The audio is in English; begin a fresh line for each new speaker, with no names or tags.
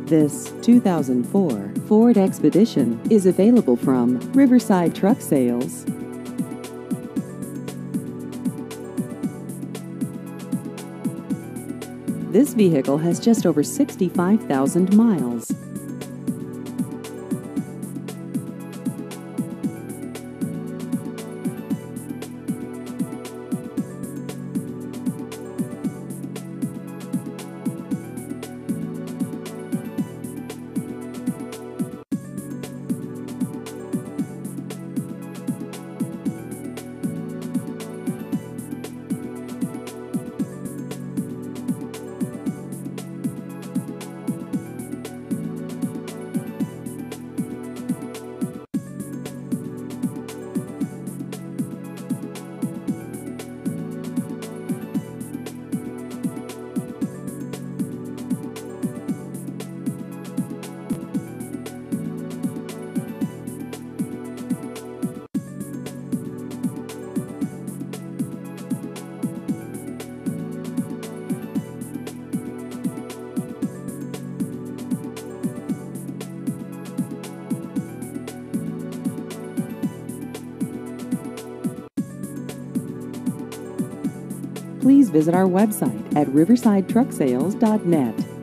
This 2004 Ford Expedition is available from Riverside Truck Sales. This vehicle has just over 65,000 miles. Please visit our website at riversidetrucksales.net.